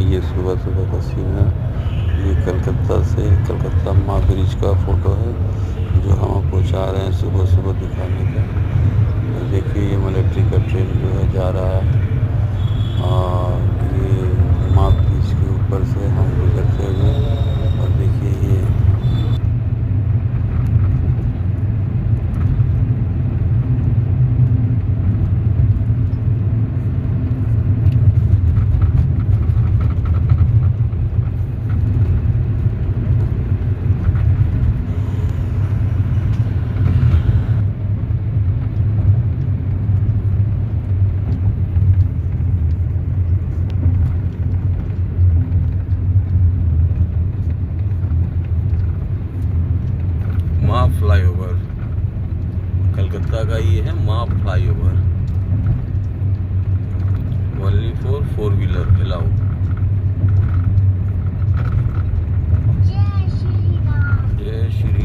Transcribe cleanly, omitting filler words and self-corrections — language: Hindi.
ये सुबह सुबह का सीन है। ये कलकत्ता माँ ब्रिज का फ़ोटो है जो हम आपको चाह रहे हैं सुबह सुबह दिखाने का। देखिए ये मिलिट्री का ट्रेन जो है जा रहा है और ये माँ ब्रिज के ऊपर से हम गुजरते हुए। और देखिए ये माँ फ्लाईओवर, कलकत्ता का ये है माँ फ्लाईओवर, ओनली फॉर 4 व्हीलर।